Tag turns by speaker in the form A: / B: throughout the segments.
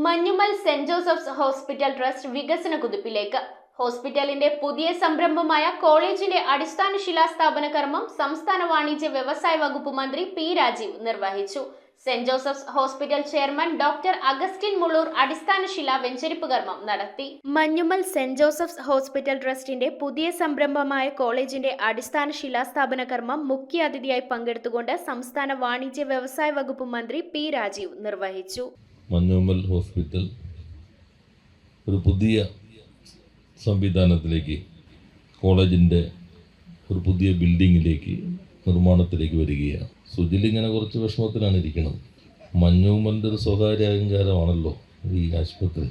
A: Manjummel saint Joseph's hospital trust വികസന കുതിപ്പിലേക്ക്. ഹോസ്പിറ്റലിന്റെ പുതിയ സംരംഭമായ കോളേജിന്റെ അടിസ്ഥാന ശിലാസ്ഥാപന കർമ്മം സംസ്ഥാന വാണിജ്യ വ്യവസായ വകുപ്പ് മന്ത്രി പി രാജീവ് നിർവഹിച്ചു. Saint Joseph's hospital chairman doctor Augustine Mulloor അടിസ്ഥാന ശിലാ വെഞ്ചരിപ്പ് കർമ്മം നടത്തി. മഞ്ഞുമൽ സെന്റ് ജോസഫ്സ് ഹോസ്പിറ്റൽ ട്രസ്റ്റിന്റെ പുതിയ സംരംഭമായ കോളേജിന്റെ അടിസ്ഥാന ശിലാസ്ഥാപന കർമ്മം മുഖ്യ അതിഥിയായി പങ്കെടുത്തുകൊണ്ട് സംസ്ഥാന വാണിജ്യ വ്യവസായ വകുപ്പ് മന്ത്രി പി രാജീവ് നിർവഹിച്ചു.
B: മഞ്ഞുമൽ ഹോസ്പിറ്റൽ ഒരു പുതിയ സംവിധാനത്തിലേക്ക്, കോളേജിൻ്റെ ഒരു പുതിയ ബിൽഡിങ്ങിലേക്ക്, നിർമ്മാണത്തിലേക്ക് വരികയാണ്. സുജിൽ ഇങ്ങനെ കുറച്ച് വിഷമത്തിലാണ് ഇരിക്കുന്നത്. മഞ്ഞുമലിൻ്റെ ഒരു സ്വകാര്യ അഹങ്കാരമാണല്ലോ ഈ ആശുപത്രി.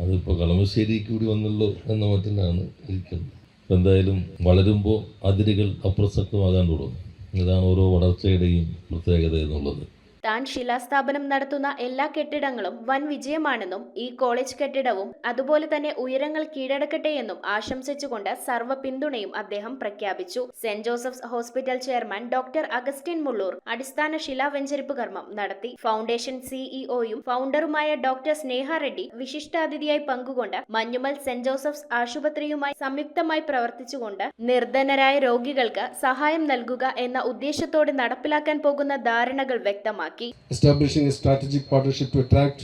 B: അതിപ്പോൾ കളമശ്ശേരിക്ക് കൂടി വന്നല്ലോ എന്ന മട്ടിലാണ് ഇരിക്കുന്നത്. എന്തായാലും വളരുമ്പോൾ അതിരുകൾ അപ്രസക്തമാകാൻ തുടങ്ങും. ഇതാണ് ഓരോ വളർച്ചയുടെയും പ്രത്യേകത എന്നുള്ളത്.
A: താൻ ശിലാസ്ഥാപനം നടത്തുന്ന എല്ലാ കെട്ടിടങ്ങളും വൻ വിജയമാണെന്നും ഈ കോളേജ് കെട്ടിടവും അതുപോലെ തന്നെ ഉയരങ്ങൾ കീഴടക്കട്ടെ എന്നും ആശംസിച്ചുകൊണ്ട് സർവ്വ പിന്തുണയും അദ്ദേഹം പ്രഖ്യാപിച്ചു. Saint Joseph's hospital chairman doctor Augustine Mulloor അടിസ്ഥാന ശിലാ വെഞ്ചരിപ്പ് കർമ്മം നടത്തി. ഫൗണ്ടേഷൻ സിഇഒയും ഫൗണ്ടറുമായ ഡോക്ടർ സ്നേഹ റെഡ്ഡി വിശിഷ്ടാതിഥിയായി പങ്കുകൊണ്ട് മഞ്ഞുമൽ സെന്റ് ജോസഫ്സ് ആശുപത്രിയുമായി സംയുക്തമായി പ്രവർത്തിച്ചുകൊണ്ട് നിർധനരായ രോഗികൾക്ക് സഹായം നൽകുക എന്ന ഉദ്ദേശത്തോടെ നടപ്പിലാക്കാൻ പോകുന്ന ധാരണകൾ വ്യക്തമാക്കി.
C: Establishing a strategic partnership to attract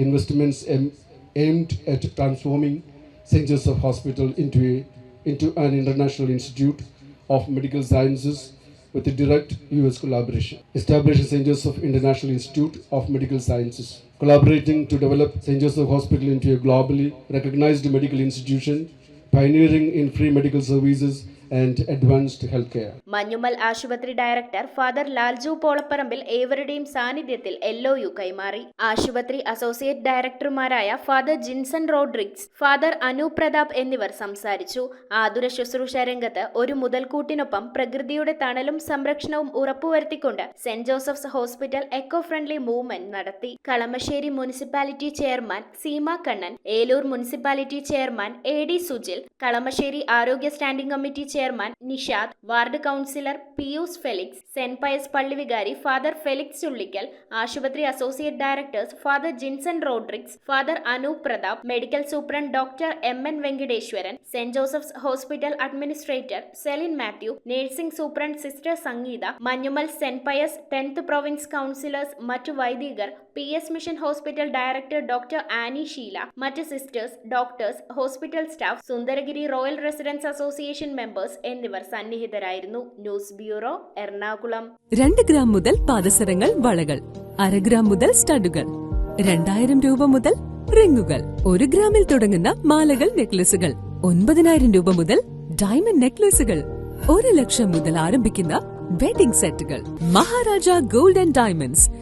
C: investments aimed at transforming St. Joseph Hospital into an international institute of medical sciences with a direct US collaboration. Establishing St. Joseph International Institute of Medical Sciences. Collaborating to develop St. Joseph Hospital into a globally recognized medical institution, pioneering in free medical services and advanced healthcare.
A: Manjummel ആശുപത്രി director father Lalju പോളപ്പറമ്പിൽ ഏവരുടെയും സാന്നിധ്യത്തിൽ LOU കൈമാറി. ആശുപത്രി associate ഡയറക്ടർമാരായ father Jinson Rodrigues, father Anu Pratap എന്നിവർ സംസാരിച്ചു. ആതുര ശുശ്രൂഷ രംഗത്ത് ഒരു മുതൽക്കൂട്ടിനൊപ്പം പ്രകൃതിയുടെ തണലും സംരക്ഷണവും ഉറപ്പുവരുത്തിക്കൊണ്ട് saint Joseph's hospital eco friendly movement നടത്തി. Kalamassery municipality chairman Seema Kannan, Eloor municipality chairman AD Sujil, Kalamassery ആരോഗ്യ standing committee chairman Nishad, ward councillor Pius Felix, saint Pius പള്ളി വികാരി ഫാദർ ഫെലിക്സ് ചുള്ളിക്കൽ, ആശുപത്രി associate directors father Jinson Rodrigues, father Anoop Pratap, medical superintendent doctor MN Venkateswaran, saint Joseph's hospital administrator Celine Mathew, nursing superintendent sister Sangeetha, Manjummel saint Pius 10th province councillors, മറ്റു വൈദികർ, PS mission hospital director doctor Annie Sheela, മറ്റ് sisters, doctors, hospital staff, Sundaragiri royal residence association members എന്നിവർ സന്നിഹിതരായിരുന്നു. News bureau, Ernakulam.
D: 2 gram മുതൽ പാദസരങ്ങൾ, വളകൾ, 1/2 gram മുതൽ സ്റ്റഡുകൾ, 2000 രൂപ മുതൽ റിങ്ങുകൾ, 1 ഗ്രാമിൽ തുടങ്ങുന്ന മാലകൾ, നെക്ലസുകൾ, 9000 രൂപ മുതൽ ഡയമണ്ട് നെക്ലസുകൾ, 1 ലക്ഷം മുതൽ ആരംഭിക്കുന്ന വെഡിംഗ് സെറ്റുകൾ. Maharaja gold and diamonds,